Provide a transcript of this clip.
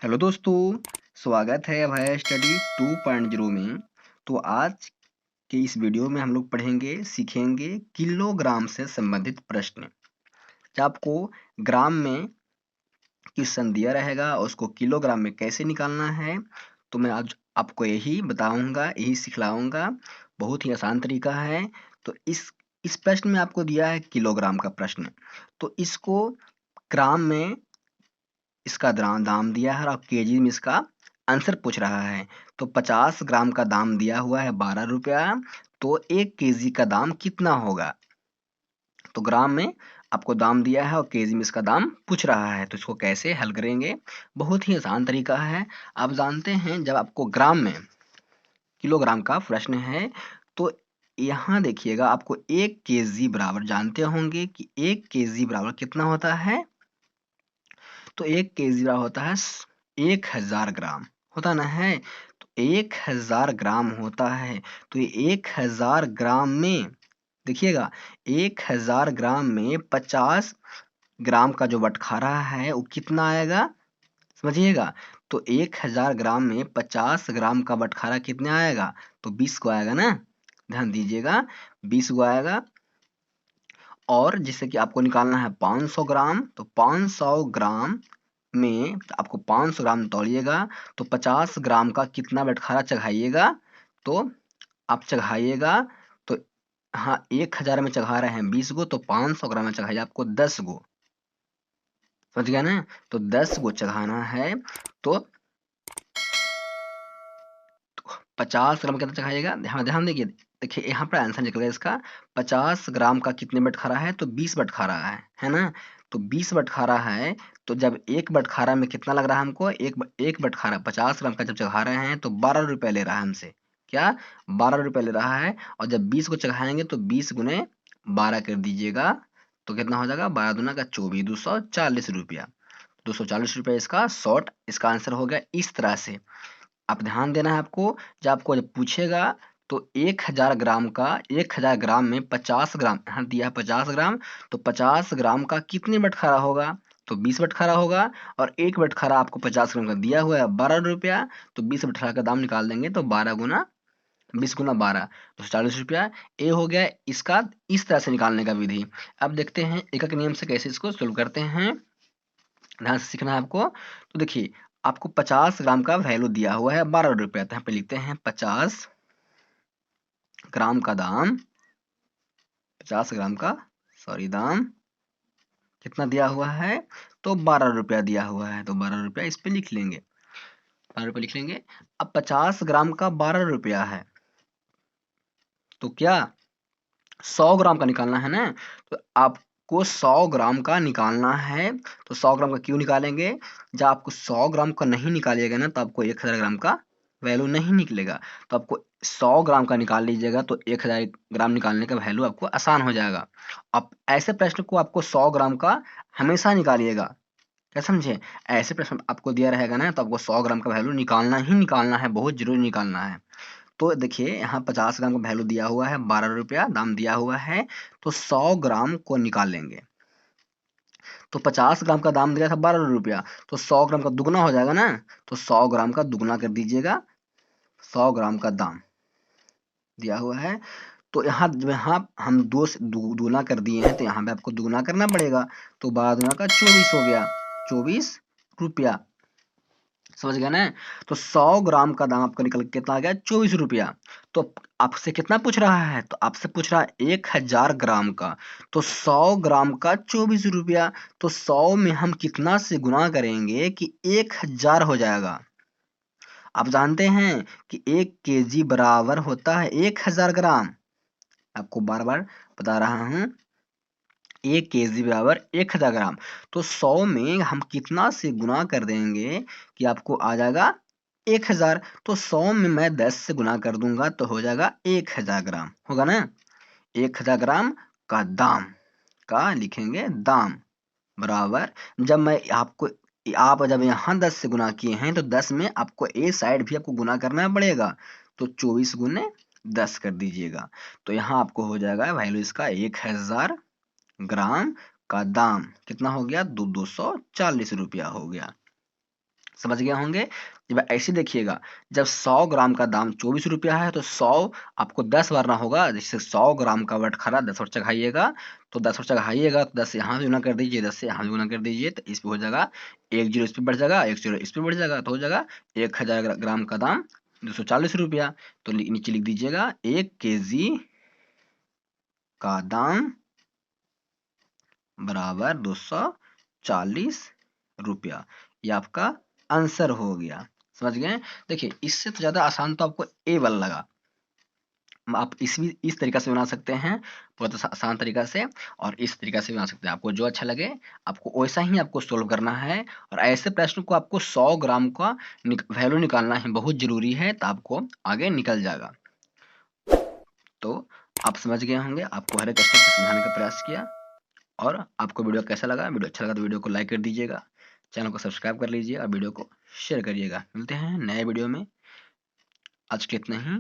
Hello दोस्तों, स्वागत है अभय स्टडी 2.0 में। तो आज के इस वीडियो में हम लोग सीखेंगे किलोग्राम से संबंधित प्रश्न। जब आपको ग्राम में क्वेश्चन दिया रहेगा और उसको किलोग्राम में कैसे निकालना है, तो मैं आज आपको यही बताऊंगा, यही सिखलाऊंगा। बहुत ही आसान तरीका है। तो इस प्रश्न में आपको दिया है किलोग्राम का प्रश्न, तो इसको ग्राम में इसका दाम दिया है और केजी में इसका आंसर पूछ रहा है। तो 50 ग्राम का दाम दिया हुआ है 12 रुपया। तो 1 केजी का दाम कितना होगा? तो ग्राम में आपको दाम दिया है और केजी में इसका दाम पूछ रहा है, तो इसको कैसे हल करेंगे? बहुत ही आसान तरीका है। आप जानते हैं, जब आपको ग्राम में किलोग्राम का प्रश्न है, तो यहाँ देखिएगा, आपको 1 केजी बराबर जानते होंगे कि 1 केजी बराबर कितना होता है। तो 1 केजी बराबर होता है 1000 ग्राम, होता ना है। तो 1000 ग्राम होता है। तो ये 1000 ग्राम में देखिएगा, 1000 ग्राम में 50 ग्राम का जो बटखारा है वो कितना आएगा, समझिएगा। तो 1000 ग्राम में 50 ग्राम का बटखारा कितने आएगा? तो 20 को आएगा ना, ध्यान दीजिएगा, 20 को आएगा। और जिससे कि आपको निकालना है 500 ग्राम, तो 500 ग्राम में आपको 500 ग्राम तौलिएगा, तो 50 ग्राम का कितना बटखारा चढ़ाइएगा? तो आप चढ़ाइएगा, तो हाँ, 1000 में चढ़ा रहे हैं 20 गो, तो 500 ग्राम में चढ़ाइए आपको 10 गो, समझ गया ना। तो 10 गो चढ़ाना है। तो 50 ग्राम कितना चढ़ाइएगा, ध्यान ध्यान देखिए। देखिए यहाँ पर आंसर निकलेगा इसका। 50 ग्राम का कितने बटखारा है? तो 20 बटखारा है ना। तो 20 बटखारा है। तो जब एक बटखारा में कितना लग रहा है हमको, एक बटखारा 50 ग्राम का जब चढ़ा रहे हैं तो 12 रुपए ले रहा है हमसे। क्या? 12 रुपए ले रहा है। और जब 20 को चढ़ाएंगे तो 20 गुने 12 कर दीजिएगा, तो कितना हो जाएगा? 12 दूना का 24, 240 रुपया। 240 रुपया इसका शॉर्ट, इसका आंसर हो गया। इस तरह से आप ध्यान देना है आपको। जब पूछेगा तो 1000 ग्राम का, 1000 ग्राम में 50 ग्राम यहाँ दिया है 50 ग्राम, तो 50 ग्राम का कितने बटखारा होगा? तो 20 बटखारा होगा। और एक बटखारा आपको 50 ग्राम का दिया हुआ है 12 रुपया। तो 20 बटखारा का दाम निकाल देंगे, तो 12 गुना 20 गुना 12, 240 रुपया। ये हो गया इसका इस तरह से निकालने का विधि। अब देखते हैं एक एक नियम से कैसे इसको सोल्व करते हैं। ध्यान से सीखना है आपको। तो देखिए, आपको 50 ग्राम का वैल्यू दिया हुआ है 12 रुपया। तो यहाँ पे लिखते हैं 50 ग्राम का दाम, 50 ग्राम का दाम कितना दिया हुआ है? तो 12 रुपया दिया हुआ है। तो 12 रुपया इस पे लिख लेंगे, 12 रुपया लिख लेंगे। अब 50 ग्राम का 12 रुपया है, तो क्या 100 ग्राम का निकालना है ना। तो आपको 100 ग्राम का निकालना है। तो 100 ग्राम का क्यों निकालेंगे? जब आपको 100 ग्राम का नहीं निकालिएगा ना, तो आपको 1000 ग्राम का वैल्यू नहीं निकलेगा। तो आपको 100 ग्राम का निकाल लीजिएगा, तो 1000 ग्राम निकालने का वैल्यू आपको आसान हो जाएगा। अब ऐसे प्रश्न को आपको 100 ग्राम का हमेशा निकालिएगा, क्या समझे। ऐसे प्रश्न आपको दिया रहेगा ना, तो आपको 100 ग्राम का वैल्यू निकालना ही निकालना है, बहुत जरूरी निकालना है। तो देखिए, यहाँ 50 ग्राम का वैल्यू दिया हुआ है 12 रुपया, दाम दिया हुआ है। तो 100 ग्राम को निकाल लेंगे। तो 50 ग्राम का दाम दिया था 12 रुपया, तो 100 ग्राम का दुगना हो जाएगा ना। तो 100 ग्राम का दुगना कर दीजिएगा। 100 ग्राम का दाम दिया हुआ है। तो यहाँ हम दुगना कर दिए हैं, तो यहाँ पे आपको दुगना करना पड़ेगा। तो 12 दुना का 24 हो गया, 24 रुपया, समझ गया ना। तो 100 ग्राम का दाम आपका निकल के कितना आ गया? 24 रुपया। तो आपसे कितना पूछ रहा है? तो आपसे पूछ रहा है 1000 ग्राम का। तो 100 ग्राम का 24 रुपया। तो 100 में हम कितना से गुना करेंगे कि 1000 हो जाएगा। आप जानते हैं कि 1 केजी बराबर होता है 1000 ग्राम। आपको बार बार बता रहा हूं, 1 केजी बराबर 1000 ग्राम। तो 100 में हम कितना से गुना कर देंगे कि आपको आ जाएगा 1000। तो 100 में मैं 10 से गुना कर दूंगा, तो हो जाएगा 1000 ग्राम, होगा ना। 1000 ग्राम का दाम का लिखेंगे दाम बराबर, जब मैं आपको आप जब यहाँ 10 से गुना किए हैं, तो 10 में आपको ए साइड भी आपको गुना करना पड़ेगा। तो 24 गुने 10 कर दीजिएगा। तो यहाँ आपको हो जाएगा वैल्यू इसका 1000 ग्राम का दाम कितना हो गया? 240 रुपया हो गया। समझ गए होंगे। जब ऐसे देखिएगा, जब 100 ग्राम का दाम 24 रुपया है तो 100 आपको 10 भरना होगा। जैसे 100 ग्राम का बटखरा 10 और चढ़ाइएगा, तो 10 और चढ़ाइएगा तो 10 यहाँ से गुना कर दीजिए, 10 से यहाँ भी गुना कर दीजिए, तो इस पे हो जाएगा 1 जीरो, इस पे बढ़ जाएगा 1 जीरो, इस पे बढ़ जाएगा, तो हो जाएगा 1000 ग्राम का दाम 240 रुपया। तो नीचे लिख दीजिएगा 1 केजी का दाम बराबर 240 रुपया। ये आपका आंसर हो गया। समझ गए। देखिए इससे तो ज्यादा आसान तो आपको ए वाला लगा। आप इस तरीका से बना सकते हैं, बहुत आसान तरीका से, और इस तरीका से बना सकते हैं। आपको जो अच्छा लगे आपको वैसा ही आपको सोल्व करना है। और ऐसे प्रश्न को आपको 100 ग्राम का वैल्यू निकालना है, बहुत जरूरी है, तो आपको आगे निकल जाएगा। तो आप समझ गए होंगे, आपको हर एक स्टेप समझाने का प्रयास किया। और आपको वीडियो कैसा लगा? वीडियो अच्छा लगा तो वीडियो को लाइक कर दीजिएगा, चैनल को सब्सक्राइब कर लीजिए और वीडियो को शेयर करिएगा। मिलते हैं नए वीडियो में। आज के इतना ही।